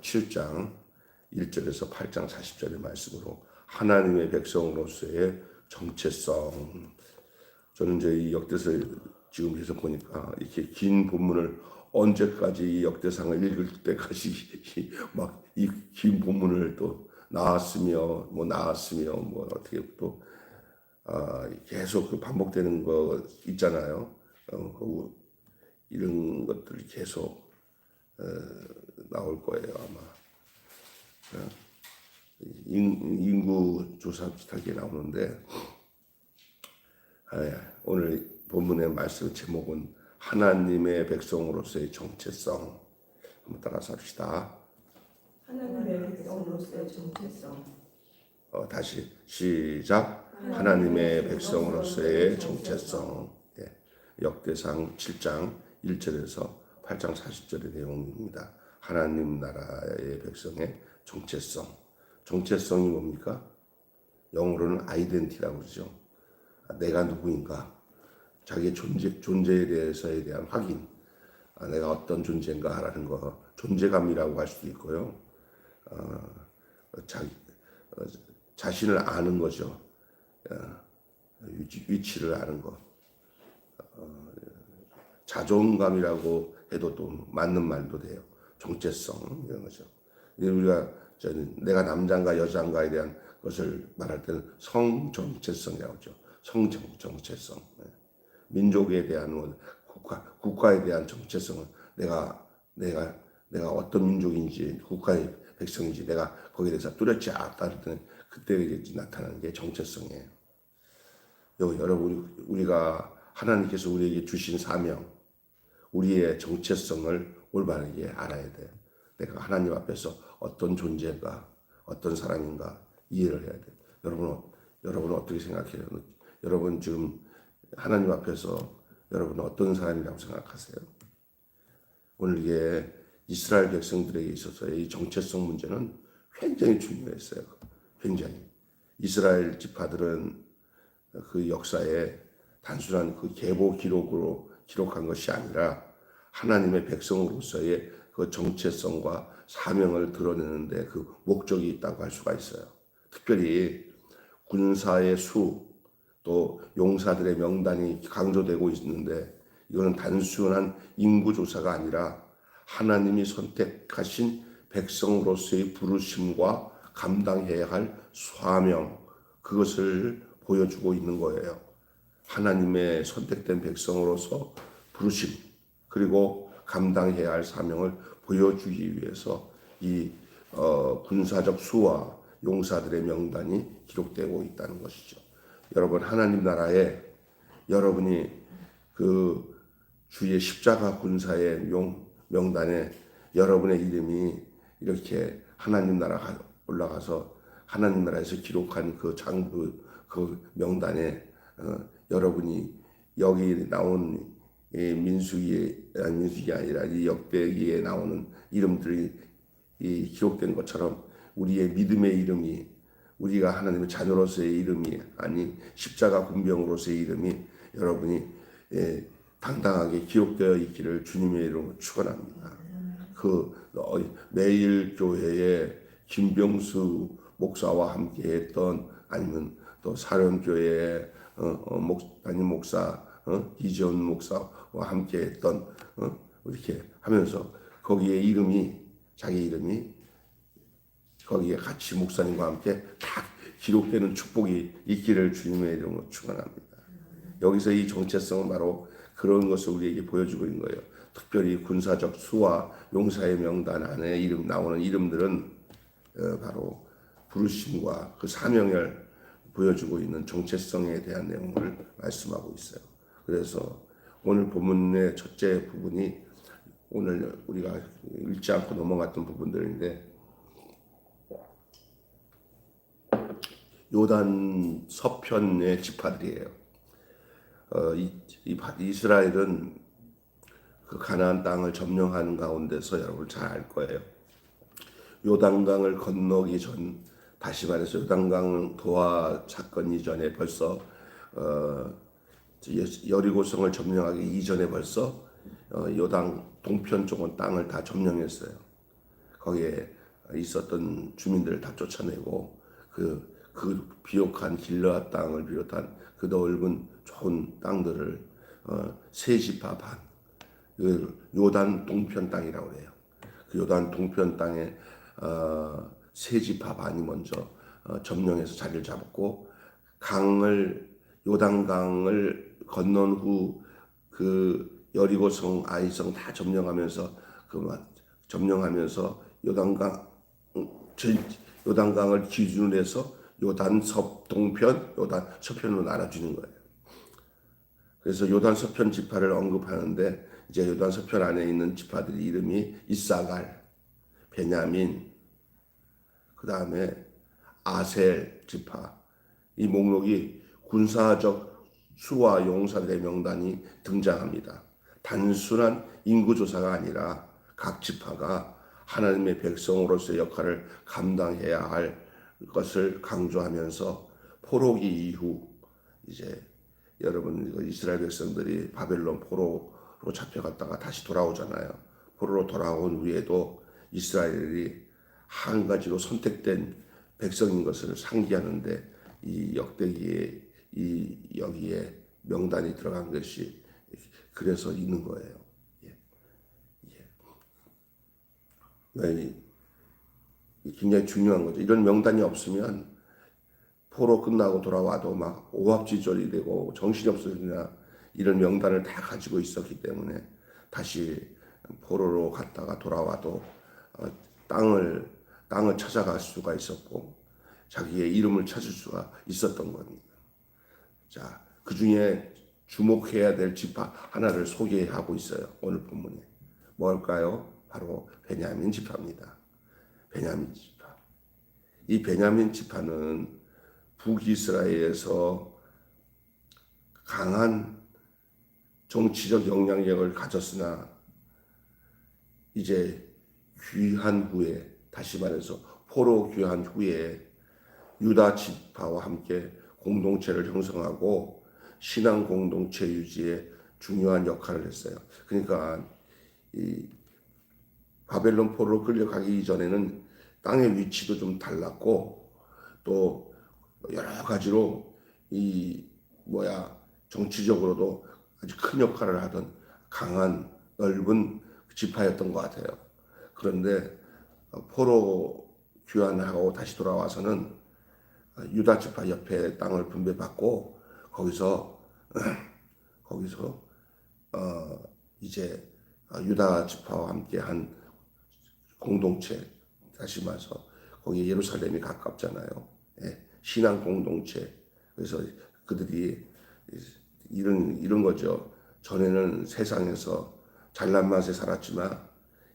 역대상 7장 1절에서 8장 40절의 말씀으로 하나님의 백성으로서의 정체성. 저는 이제 이 역대서 지금 해서 보니까 이렇게 긴 본문을 언제까지 이 역대상을 읽을 때까지 막 이 긴 본문을 또 나왔으며 뭐 어떻게 또 계속 그 반복되는 거 있잖아요. 이런 것들이 계속 나올 거예요 아마. 인구 조사 비슷하게 나오는데 오늘 본문의 말씀 제목은 하나님의 백성으로서의 정체성. 한번 따라서 합시다. 하나님의 백성으로서의 정체성. 다시 시작. 하나님의 백성으로서의 정체성. 역대상 7장 1절에서 8장 40절의 내용입니다. 하나님 나라의 백성의 정체성. 정체성이 뭡니까? 영어로는 아이덴티라고 그러죠. 내가 누구인가? 자기의 존재에 대해서에 대한 확인. 내가 어떤 존재인가라는 거. 존재감이라고 할 수도 있고요. 자신을 아는 거죠. 위치를 아는 거. 자존감이라고 해도 또 맞는 말도 돼요. 정체성 이런 거죠. 우리가 내가 남자인가 여자인가에 대한 것을 말할 때는 성정체성이라고 하죠. 성정체성. 민족에 대한 국가에 대한 정체성은 내가 어떤 민족인지 국가의 백성인지 내가 거기에 대해서 뚜렷이 알았다 때는 그때 나타나는 게 정체성이에요. 여러분 우리가 하나님께서 우리에게 주신 사명, 우리의 정체성을 올바르게 알아야 돼. 내가 하나님 앞에서 어떤 존재인가, 어떤 사람인가 이해를 해야 돼. 여러분은 어떻게 생각해요? 여러분 지금 하나님 앞에서 여러분은 어떤 사람이라고 생각하세요? 오늘 이게 이스라엘 백성들에게 있어서의 이 정체성 문제는 굉장히 중요했어요. 굉장히. 이스라엘 지파들은 그 역사에 단순한 그 계보 기록으로 기록한 것이 아니라 하나님의 백성으로서의 그 정체성과 사명을 드러내는데 그 목적이 있다고 할 수가 있어요. 특별히 군사의 수, 또 용사들의 명단이 강조되고 있는데 이거는 단순한 인구 조사가 아니라 하나님이 선택하신 백성으로서의 부르심과 감당해야 할 사명, 그것을 보여주고 있는 거예요. 하나님의 선택된 백성으로서 부르심 그리고 감당해야 할 사명을 보여주기 위해서 이 군사적 수와 용사들의 명단이 기록되고 있다는 것이죠. 여러분 하나님 나라에 여러분이 그 주의 십자가 군사의 명단에 여러분의 이름이 이렇게 하나님 나라 올라가서 하나님 나라에서 기록한 그 장부 그 명단에 여러분이 여기 나온 이 민수기가 아니라 이 역대기에 나오는 이름들이 이 기록된 것처럼 우리의 믿음의 이름이 우리가 하나님의 자녀로서의 이름이 아닌 십자가 군병으로서의 이름이 여러분이 당당하게 기록되어 있기를 주님의 이름으로 축원합니다. 그 매일 교회에 김병수 목사와 함께했던 아니면 또 사령교회 담임 목사 이재원 목사와 함께했던 이렇게 하면서 거기에 자기 이름이 거기에 같이 목사님과 함께 다 기록되는 축복이 있기를 주님의 이름으로 축원합니다. 여기서 이 정체성은 바로 그런 것을 우리에게 보여주고 있는 거예요. 특별히 군사적 수와 용사의 명단 안에 나오는 이름들은 바로 부르심과 그 사명을 보여주고 있는 정체성에 대한 내용을 말씀하고 있어요. 그래서 오늘 본문의 첫째 부분이 오늘 우리가 읽지 않고 넘어갔던 부분들인데 요단 서편의 지파들이에요. 이스라엘은 그 가나안 땅을 점령하는 가운데서 여러분 잘 알 거예요. 요단강을 건너기 전, 다시 말해서 요단강 도하 사건 이전에 벌써 여리고성을 점령하기 이전에 벌써 요단 동편 쪽은 땅을 다 점령했어요. 거기에 있었던 주민들을 다 쫓아내고 그 비옥한 길르앗 땅을 비롯한 그 넓은 좋은 땅들을 세 지파 반, 그 요단 동편 땅이라고 해요. 그 요단 동편 땅에 세 지파 반이 먼저 점령해서 자리를 잡았고, 요단강을 건넌 후 그 여리고성, 아이성 다 점령하면서 요단강을 기준으로 해서 요단 서동편, 요단 서편으로 나눠주는 거예요. 그래서 요단 서편 지파를 언급하는데, 이제 요단 서편 안에 있는 지파들의 이름이 이사갈, 베냐민, 그 다음에 아셀 지파. 이 목록이 군사적 수와 용사들의 명단이 등장합니다. 단순한 인구조사가 아니라 각 지파가 하나님의 백성으로서의 역할을 감당해야 할 것을 강조하면서, 포로기 이후 이제 여러분 이스라엘 백성들이 바벨론 포로로 잡혀갔다가 다시 돌아오잖아요. 포로로 돌아온 후에도 이스라엘이 한 가지로 선택된 백성인 것을 상기하는데, 이 역대기에 여기에 명단이 들어간 것이 그래서 있는 거예요. 굉장히 중요한 거죠. 이런 명단이 없으면 포로 끝나고 돌아와도 막 오합지졸이 되고 정신이 없어지나, 이런 명단을 다 가지고 있었기 때문에 다시 포로로 갔다가 돌아와도 땅을 찾아갈 수가 있었고 자기의 이름을 찾을 수가 있었던 겁니다. 자, 그 중에 주목해야 될 지파 하나를 소개하고 있어요. 오늘 본문에. 뭘까요? 바로 베냐민 지파입니다. 베냐민 지파. 이 베냐민 지파는 북이스라엘에서 강한 정치적 영향력을 가졌으나, 이제 귀한 후에, 다시 말해서 포로 귀한 후에 유다 지파와 함께 공동체를 형성하고 신앙 공동체 유지에 중요한 역할을 했어요. 그러니까 이 바벨론 포로로 끌려가기 이전에는 땅의 위치도 좀 달랐고, 또 여러 가지로 정치적으로도 아주 큰 역할을 하던 강한 넓은 지파였던 것 같아요. 그런데 포로 귀환하고 다시 돌아와서는 유다 지파 옆에 땅을 분배받고 거기서 이제 유다 지파와 함께한 공동체, 다시 말해서 거기 예루살렘이 가깝잖아요. 신앙 공동체. 그래서 그들이 이런 거죠. 전에는 세상에서 잘난 맛에 살았지만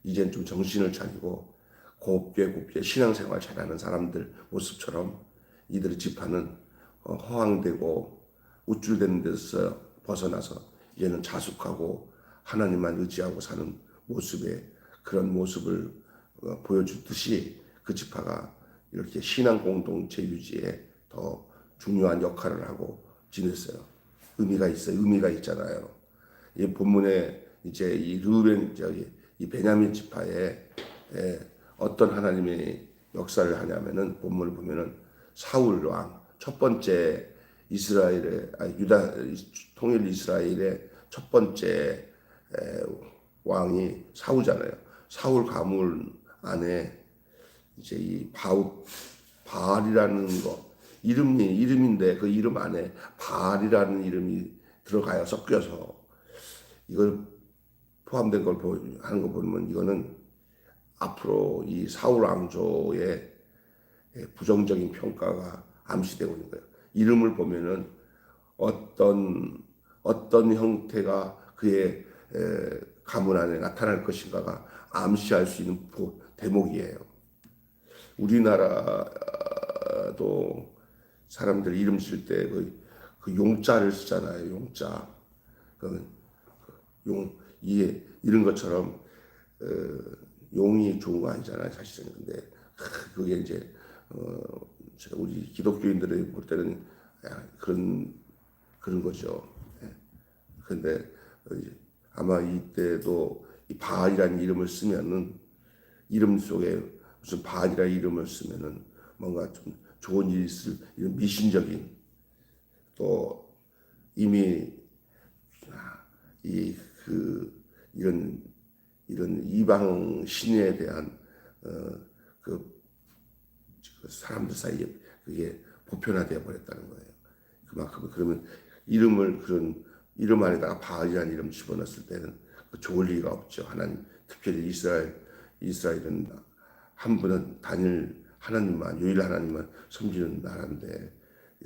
이젠 좀 정신을 차리고 곱게 신앙생활 잘하는 사람들 모습처럼, 이들의 지파는 허황되고 우쭐대는 데서 벗어나서 이제는 자숙하고 하나님만 의지하고 사는 그런 모습을 보여주듯이, 그 지파가 이렇게 신앙 공동체 유지에 더 중요한 역할을 하고 지냈어요. 의미가 있잖아요. 이 본문에 이제 이 베냐민 지파에 어떤 하나님의 역사를 하냐면은, 본문을 보면은 사울 왕, 첫 번째 유다 통일 이스라엘의 첫 번째 왕이 사울잖아요. 사울 가문 안에 이제 이 바알이라는 거, 이름인데 그 이름 안에 바알이라는 이름이 들어가요. 섞여서. 이걸 포함된 걸 하는 거 보면, 이거는 앞으로 이 사울 왕조의 부정적인 평가가 암시되고 있는 거예요. 이름을 보면은 어떤 형태가 그의 가문 안에 나타날 것인가가 암시할 수 있는 대목이에요. 우리나라도 사람들 이름 지을 때 그 용자를 쓰잖아요. 용자. 이런 것처럼 용이 좋은 거 아니잖아요, 사실은. 근데 그게 이제 우리 기독교인들이 볼 때는 그런 거죠. 근데 아마 이때도 이 바알이라는 이름을 쓰면은 이름 속에 무슨 바알이라 이름을 쓰면은 뭔가 좀 좋은 일이 있을 이런 미신적인 또 이미 이 이런 이방 신에 대한 그 사람들 사이에 그게 보편화되어 버렸다는 거예요. 그만큼 그러면 그런 이름 안에다가 바알이라는 이름 집어넣었을 때는 그 좋을 리가 없죠. 하나님 특별히 이스라엘은 한 분은 단일 하나님만 유일 하나님만 섬기는 나라인데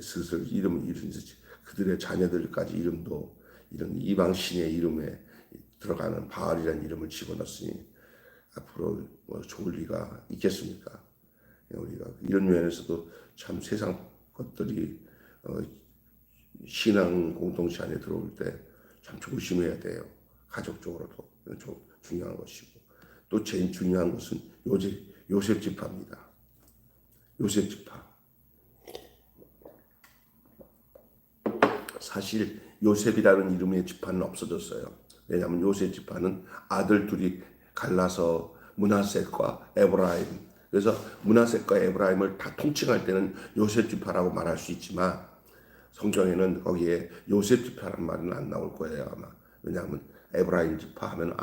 슬슬 이름을 이루지 그들의 자녀들까지 이름도 이런 이방 신의 이름에 들어가는 바알이라는 이름을 집어넣었으니 앞으로 뭐 좋을 리가 있겠습니까? 우리가 이런 면에서도 참 세상 것들이 신앙 공동체 안에 들어올 때 참 조심해야 돼요. 가족적으로도 중요한 것이고 또 제일 중요한 것은 요셉 지파입니다. 요셉 지파. 사실 요셉이라는 이름의 지파는 없어졌어요. 왜냐하면 요셉 지파는 아들 둘이 갈라서 므낫셋과 에브라임. 그래서 므낫셋과 에브라임을 다 통칭할 때는 요셉 지파라고 말할 수 있지만 성경에는 거기에 요셉 지파라는 말은 안 나올 거예요 아마. 왜냐하면 에브라임 지파 하면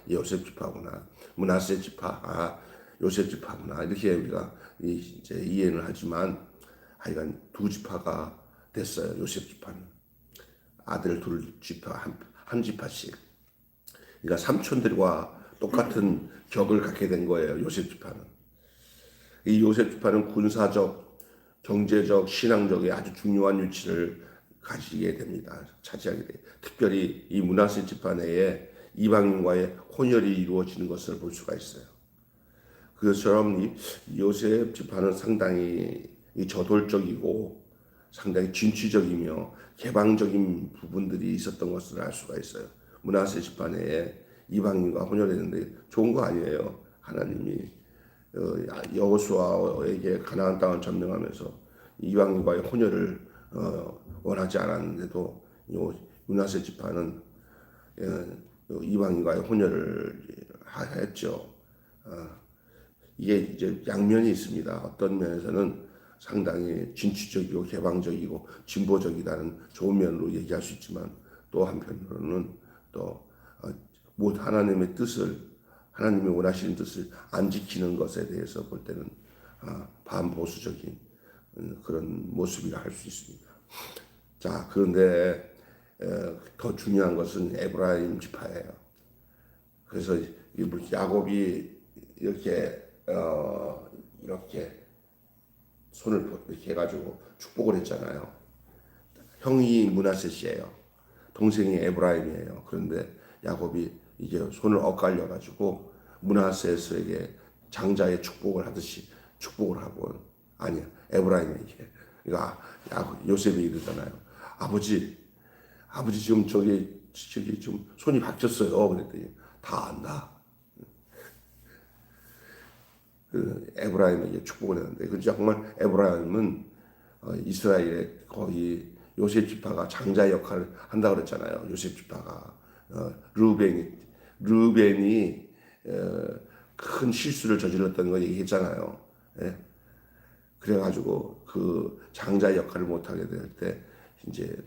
요셉 지파구나. 므낫셋 지파 요셉 지파구나. 이렇게 우리가 이제 이해는 하지만 하여간 두 지파가 됐어요. 요셉 지파는 아들 둘 지파 한 지파씩. 그러니까 삼촌들과 똑같은 격을 갖게 된 거예요. 요셉 지파는. 이 요셉 지파는 군사적, 경제적, 신앙적인 아주 중요한 위치를 가지게 됩니다. 차지하게 돼요. 특별히 이 므낫세 지파 내에 이방인과의 혼혈이 이루어지는 것을 볼 수가 있어요. 그것처럼 이 요셉 지파는 상당히 저돌적이고 상당히 진취적이며 개방적인 부분들이 있었던 것을 알 수가 있어요. 므낫세 지파 내에 이방인과 혼혈했는데 좋은 거 아니에요. 하나님이 여호수아에게 가나안 땅을 점령하면서 이방인과의 혼혈을 원하지 않았는데도 므낫세 지파는 이방인과의 혼혈을 했죠. 이게 이제 양면이 있습니다. 어떤 면에서는 상당히 진취적이고 개방적이고 진보적이다는 좋은 면으로 얘기할 수 있지만 또 한편으로는 또 하나님의 뜻을 하나님이 원하시는 뜻을 안 지키는 것에 대해서 볼 때는 반보수적인 그런 모습이라 할 수 있습니다. 자, 그런데 더 중요한 것은 에브라임 지파예요. 그래서 야곱이 이렇게 손을 이렇게 해가지고 축복을 했잖아요. 형이 므낫셋이에요. 동생이 에브라임이에요. 그런데 야곱이 이제 손을 엇갈려가지고 므낫셋에게 장자의 축복을 하듯이 축복을 하고 아니야 에브라임에게. 그러니까 요셉이 이러잖아요. 아버지 지금 저기 좀 손이 박혔어요. 그랬더니 다 안다. 그 에브라임에게 축복을 했는데 그 정말 에브라임은 이스라엘의 거의 요셉 지파가 장자 역할을 한다고 그랬잖아요. 요셉 지파가 르벤이 큰 실수를 저질렀다는 거 얘기했잖아요. 예. 그래가지고 그 장자 역할을 못하게 될 때 이제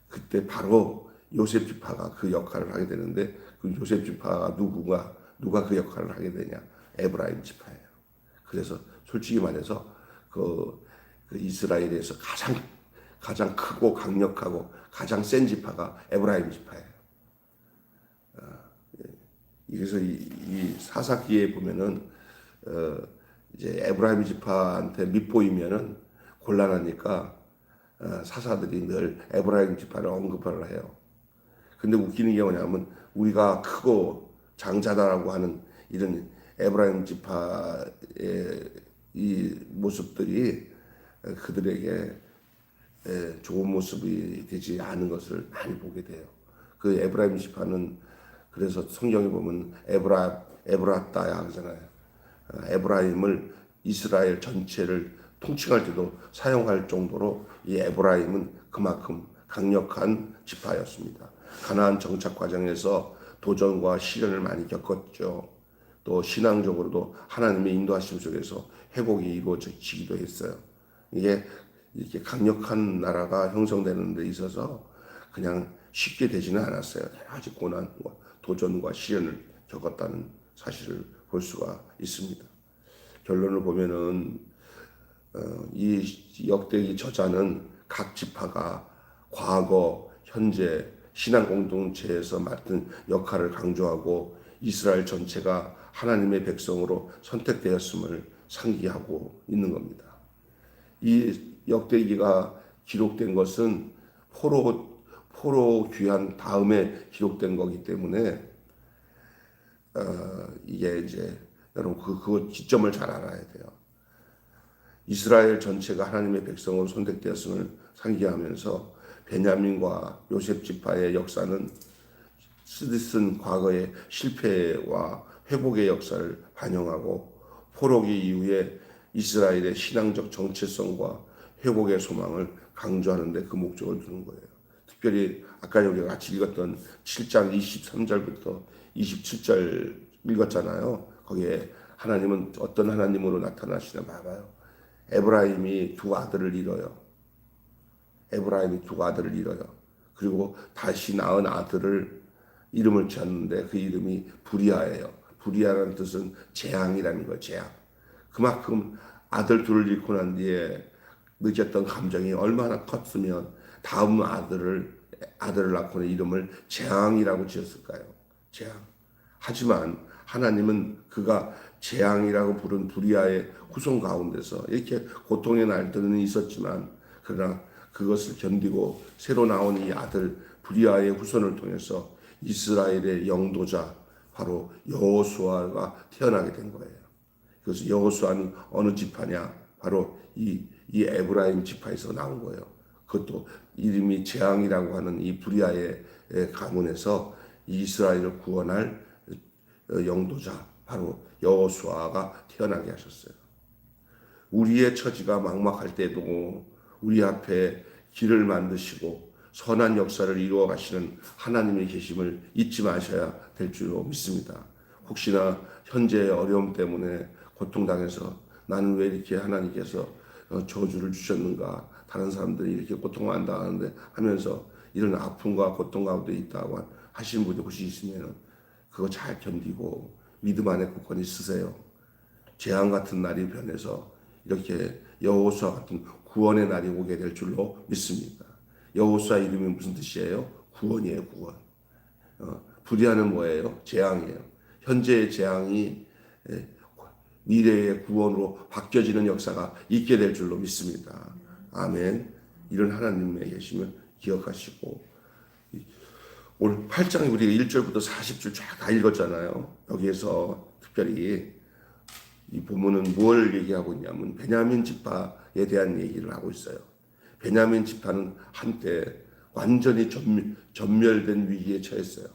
그때 바로 요셉 지파가 그 역할을 하게 되는데 그 요셉 지파가 누가 그 역할을 하게 되냐? 에브라임 지파예요. 그래서 솔직히 말해서 그 이스라엘에서 가장 크고 강력하고 가장 센 지파가 에브라임 지파예요. 그래서 이 사사기에 보면은 이제 에브라임 지파한테 밑보이면은 곤란하니까 사사들이 늘 에브라임 지파를 언급을 해요. 근데 웃기는 게 뭐냐면 우리가 크고 장자다라고 하는 이런 에브라임 지파의 이 모습들이 그들에게 좋은 모습이 되지 않은 것을 많이 보게 돼요. 그 에브라임 지파는 그래서 성경에 보면 에브라따야 하잖아요. 에브라임을 이스라엘 전체를 통칭할 때도 사용할 정도로 이 에브라임은 그만큼 강력한 지파였습니다. 가나안 정착 과정에서 도전과 시련을 많이 겪었죠. 또 신앙적으로도 하나님의 인도하심 속에서 회복이 이루어지기도 했어요. 이게 이렇게 강력한 나라가 형성되는 데 있어서 그냥 쉽게 되지는 않았어요. 여러 가지 고난과 도전과 시련을 겪었다는 사실을 볼 수가 있습니다. 결론을 보면은 이 역대기 저자는 각 지파가 과거, 현재 신앙 공동체에서 맡은 역할을 강조하고 이스라엘 전체가 하나님의 백성으로 선택되었음을 상기하고 있는 겁니다. 이 역대기가 기록된 것은 포로 귀환 다음에 기록된 거기 때문에 이게 이제 여러분 그 지점을 잘 알아야 돼요. 이스라엘 전체가 하나님의 백성으로 선택되었음을 상기하면서 베냐민과 요셉 지파의 역사는 쓰디쓴 과거의 실패와 회복의 역사를 반영하고 포로기 이후에 이스라엘의 신앙적 정체성과 회복의 소망을 강조하는 데 그 목적을 두는 거예요. 특별히 아까 우리가 같이 읽었던 7장 23절부터 27절 읽었잖아요. 거기에 하나님은 어떤 하나님으로 나타나시나 봐봐요. 에브라임이 두 아들을 잃어요. 그리고 다시 낳은 아들을 이름을 지었는데 그 이름이 부리아예요. 부리아라는 뜻은 재앙이라는 거예요. 재앙. 그만큼 아들 둘을 잃고 난 뒤에 느꼈던 감정이 얼마나 컸으면 다음 아들을 낳고는 이름을 재앙이라고 지었을까요? 재앙. 하지만 하나님은 그가 재앙이라고 부른 부리아의 후손 가운데서 이렇게 고통의 날들은 있었지만 그러나 그것을 견디고 새로 나온 이 아들 부리아의 후손을 통해서 이스라엘의 영도자 바로 여호수아가 태어나게 된 거예요. 그래서 여호수아는 어느 지파냐? 바로 이 에브라임 지파에서 나온 거예요. 그것도 이름이 재앙이라고 하는 이 부리아의 가문에서 이스라엘을 구원할 영도자 바로 여호수아가 태어나게 하셨어요. 우리의 처지가 막막할 때도 우리 앞에 길을 만드시고 선한 역사를 이루어 가시는 하나님의 계심을 잊지 마셔야 될 줄로 믿습니다. 혹시나 현재의 어려움 때문에 고통당해서 나는 왜 이렇게 하나님께서 저주를 주셨는가, 다른 사람들이 이렇게 고통을 안 당하는데 하면서 이런 아픔과 고통 가운데 있다고 하시는 분이 혹시 있으면 그거 잘 견디고 믿음 안에 굳건히 쓰세요. 재앙 같은 날이 변해서 이렇게 여호수아 같은 구원의 날이 오게 될 줄로 믿습니다. 여호수아 이름이 무슨 뜻이에요? 구원이에요, 구원. 불의하는 뭐예요? 재앙이에요. 현재의 재앙이 미래의 구원으로 바뀌어지는 역사가 있게 될 줄로 믿습니다. 아멘. 이런 하나님의 계심을 기억하시고 오늘 8장에 우리가 1절부터 40절 쫙 다 읽었잖아요. 여기에서 특별히 이 본문은 뭘 얘기하고 있냐면 베냐민 지파에 대한 얘기를 하고 있어요. 베냐민 지파는 한때 완전히 전멸된 위기에 처했어요.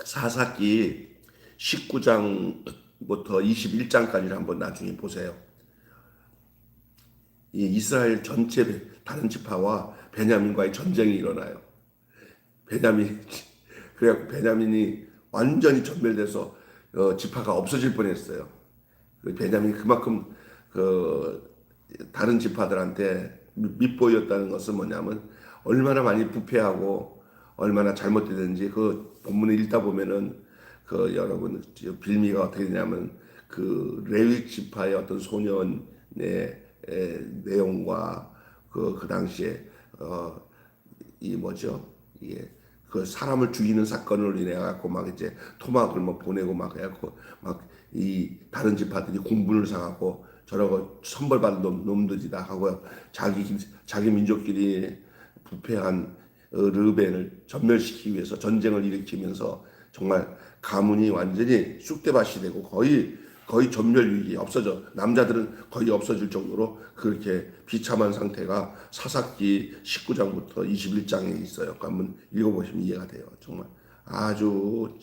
사사기 19장부터 21장까지를 한번 나중에 보세요. 이 이스라엘 전체 다른 지파와 베냐민과의 전쟁이 일어나요. 그래갖고 베냐민이 완전히 전멸돼서 지파가 없어질 뻔했어요. 베냐민이 그만큼 다른 지파들한테 밉보였다는 것은 뭐냐면 얼마나 많이 부패하고 얼마나 잘못되는지 그 본문을 읽다 보면은 여러분 빌미가 어떻게 되냐면 그 레위 지파의 어떤 소년의 내용과 그 당시에 이 뭐죠? 이게 그 사람을 죽이는 사건으로 인해 갖고 막 이제 토막을 뭐 보내고 막 해갖고 막 이 다른 지파들이 공분을 사갖고 저러고 선벌받은 놈들이다 하고 자기 민족끼리 부패한 르벤을 전멸시키기 위해서 전쟁을 일으키면서 정말 가문이 완전히 쑥대밭이 되고 거의 전멸 위기에 없어져 남자들은 거의 없어질 정도로 그렇게 비참한 상태가 사사기 19장부터 21장에 있어요. 한번 읽어보시면 이해가 돼요. 정말 아주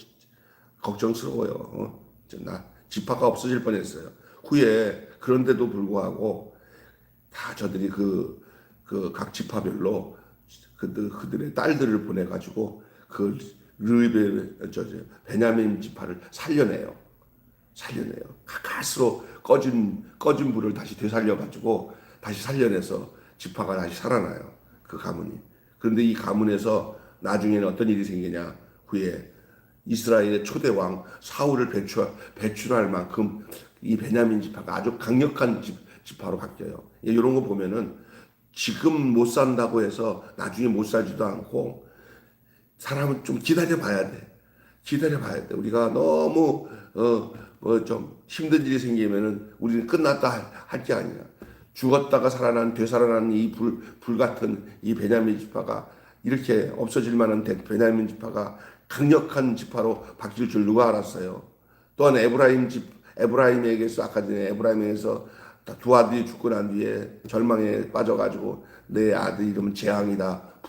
걱정스러워요. 지파가 없어질 뻔했어요. 후에 그런데도 불구하고 다 저들이 각 지파별로 그들의 딸들을 보내가지고 베냐민 지파를 살려내요. 가까스로 꺼진 불을 다시 되살려 가지고 다시 살려내서 지파가 다시 살아나요. 그 가문이. 그런데 이 가문에서 나중에는 어떤 일이 생기냐? 후에 이스라엘의 초대 왕 사울을 배출할 만큼 이 베냐민 지파가 아주 강력한 지파로 바뀌어요. 이런 거 보면은 지금 못 산다고 해서 나중에 못 살지도 않고 사람은 좀 기다려 봐야 돼. 우리가 너무 좀 힘든 일이 생기면은 우리는 끝났다 할 게 아니야. 죽었다가 되살아난 이 불 같은 이 베냐민 지파가 이렇게 없어질 만한 베냐민 지파가 강력한 지파로 바뀔 줄 누가 알았어요. 또한 에브라임에게서 아까 전에 에브라임에게서 두 아들이 죽고 난 뒤에 절망에 빠져가지고 내 아들 이름은 재앙이다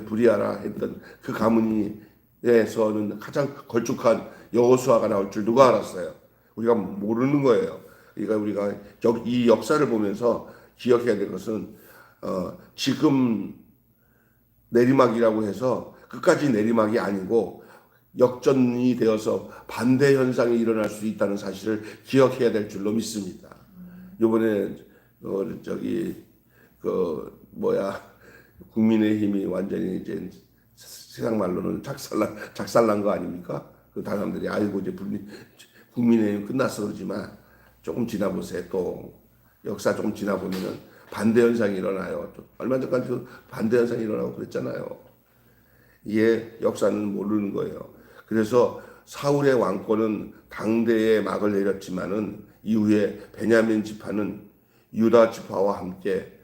불이하라 했던 그 가문에서는 가장 걸쭉한 여호수아가 나올 줄 누가 알았어요. 우리가 모르는 거예요. 그러니까 우리가 이 역사를 보면서 기억해야 될 것은 지금 내리막이라고 해서 끝까지 내리막이 아니고 역전이 되어서 반대 현상이 일어날 수 있다는 사실을 기억해야 될 줄로 믿습니다. 이번에 국민의힘이 완전히 이제 세상 말로는 작살난 거 아닙니까? 그 사람들이 알고 이제 국민의힘 끝났어 그러지만 조금 지나보세요. 또 역사 조금 지나보면은 반대 현상이 일어나요. 얼마 전까지도 반대 현상이 일어나고 그랬잖아요. 이게 역사는 모르는 거예요. 그래서 사울의 왕권은 당대에 막을 내렸지만은 이후에 베냐민 지파는 유다 지파와 함께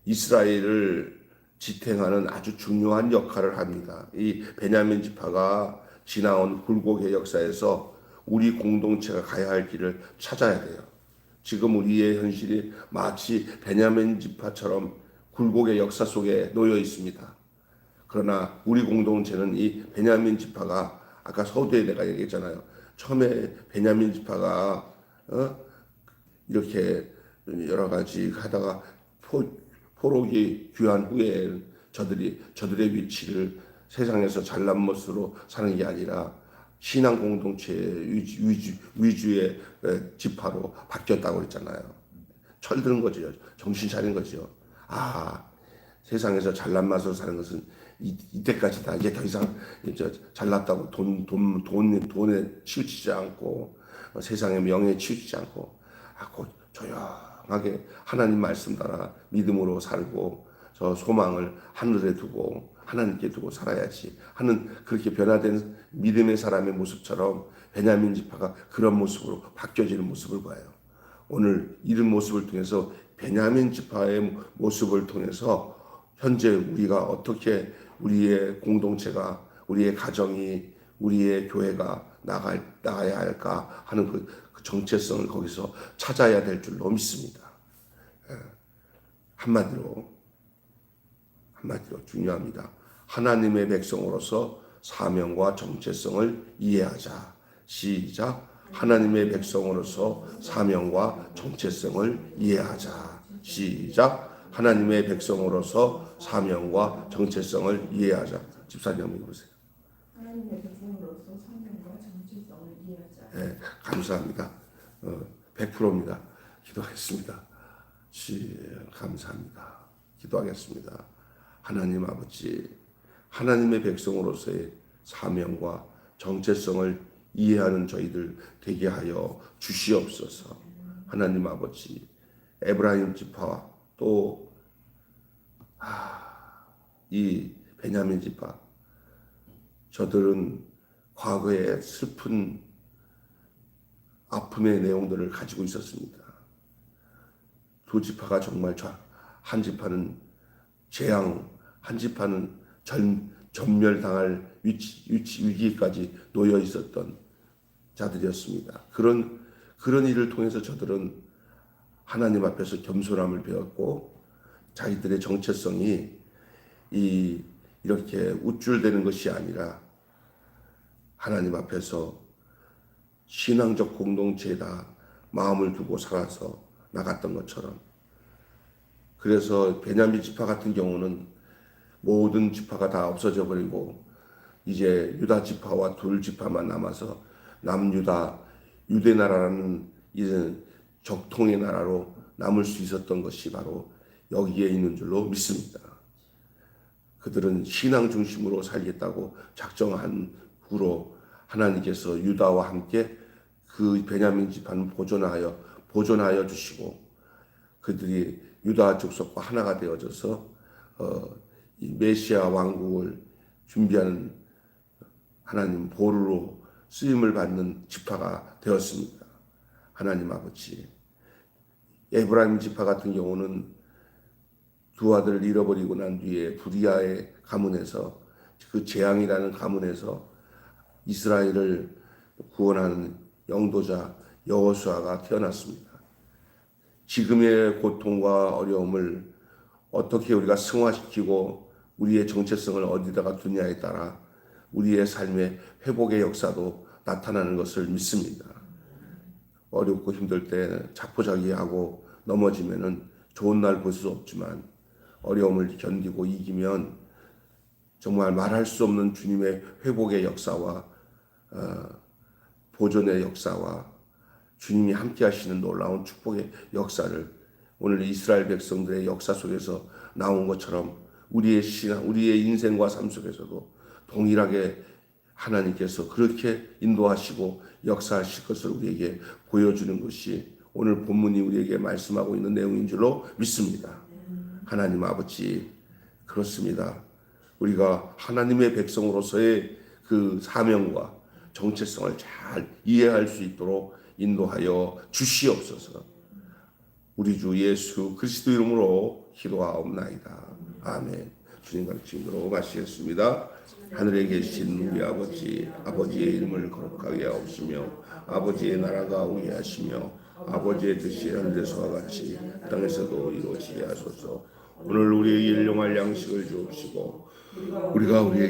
이스라엘을 지탱하는 아주 중요한 역할을 합니다. 이 베냐민 지파가 지나온 굴곡의 역사에서 우리 공동체가 가야 할 길을 찾아야 돼요. 지금 우리의 현실이 마치 베냐민 지파처럼 굴곡의 역사 속에 놓여 있습니다. 그러나 우리 공동체는 이 베냐민 지파가 아까 서두에 내가 얘기했잖아요. 처음에 베냐민 지파가 이렇게 여러 가지 하다가 포록이 귀한 후에 저들의 위치를 세상에서 잘난 모습으로 사는 게 아니라 신앙 공동체 위주의 지파로 바뀌었다고 그랬잖아요. 철드는 거죠. 정신 차린 거죠. 세상에서 잘난 맛으로 사는 것은 이때까지다. 이제 더 이상 잘났다고 돈에 치우치지 않고 세상의 명예에 치우치지 않고 곧 조용하게 하나님 말씀 따라 믿음으로 살고 저 소망을 하늘에 두고 하나님께 두고 살아야지 하는 그렇게 변화된 믿음의 사람의 모습처럼 베냐민 지파가 그런 모습으로 바뀌어지는 모습을 봐요. 오늘 이런 모습을 통해서 베냐민 지파의 모습을 통해서 현재 우리가 어떻게 우리의 공동체가 우리의 가정이 우리의 교회가 나가야 할까 하는 그 정체성을 거기서 찾아야 될 줄로 믿습니다. 한마디로 중요합니다. 하나님의 백성으로서 사명과 정체성을 이해하자. 시작. 하나님의 백성으로서 사명과 정체성을 이해하자. 시작. 하나님의 백성으로서 사명과 정체성을 이해하자. 집사님 한번 읽으세요. 하나님의 백성으로서 사명과 정체성을 이해하자. 네, 감사합니다. 100%입니다. 기도하겠습니다. 감사합니다. 기도하겠습니다. 하나님 아버지, 하나님의 백성으로서의 사명과 정체성을 이해하는 저희들 되게 하여 주시옵소서. 하나님 아버지, 에브라임 지파와 또 이 베냐민 지파, 저들은 과거의 슬픈 아픔의 내용들을 가지고 있었습니다. 두 지파가 정말 한 지파는 재앙, 한 지파는 전멸당할 위기까지 놓여 있었던 자들이었습니다. 그런 일을 통해서 저들은 하나님 앞에서 겸손함을 배웠고 자기들의 정체성이 이렇게 우쭐대는 것이 아니라 하나님 앞에서 신앙적 공동체에다 마음을 두고 살아서 나갔던 것처럼, 그래서 베냐민 지파 같은 경우는 모든 지파가 다 없어져 버리고 이제 유다 지파와 둘 지파만 남아서 남유다 유대 나라라는 이제 적통의 나라로 남을 수 있었던 것이 바로 여기에 있는 줄로 믿습니다. 그들은 신앙 중심으로 살겠다고 작정한 후로 하나님께서 유다와 함께 그 베냐민 지파는 보존하여 주시고 그들이 유다 족속과 하나가 되어져서 이 메시아 왕국을 준비하는 하나님 보루로 쓰임을 받는 지파가 되었습니다. 하나님 아버지, 에브라임 지파 같은 경우는 두 아들을 잃어버리고 난 뒤에 부리아의 가문에서 그 재앙이라는 가문에서 이스라엘을 구원하는 영도자 여호수아가 태어났습니다. 지금의 고통과 어려움을 어떻게 우리가 승화시키고 우리의 정체성을 어디다가 두냐에 따라 우리의 삶의 회복의 역사도 나타나는 것을 믿습니다. 어렵고 힘들 때 자포자기하고 넘어지면은 좋은 날 볼 수 없지만 어려움을 견디고 이기면 정말 말할 수 없는 주님의 회복의 역사와 보존의 역사와 주님이 함께 하시는 놀라운 축복의 역사를 오늘 이스라엘 백성들의 역사 속에서 나온 것처럼 우리의 신앙, 우리의 인생과 삶 속에서도 동일하게 하나님께서 그렇게 인도하시고 역사하실 것을 우리에게 보여주는 것이 오늘 본문이 우리에게 말씀하고 있는 내용인 줄로 믿습니다. 하나님 아버지, 그렇습니다. 우리가 하나님의 백성으로서의 그 사명과 정체성을 잘 이해할 수 있도록 인도하여 주시옵소서. 우리 주 예수 그리스도 이름으로 기도하옵나이다. 아멘. 주님 가르침으로 마치겠습니다. 하늘에 계신 우리 아버지, 아버지의 이름을 거룩하게 하옵시며 아버지의 나라가 오게 하시며 아버지의 뜻이 하늘에서와 같이 땅에서도 이루어지게 하소서. 오늘 우리에게 일용할 양식을 주옵시고 우리가 우리에게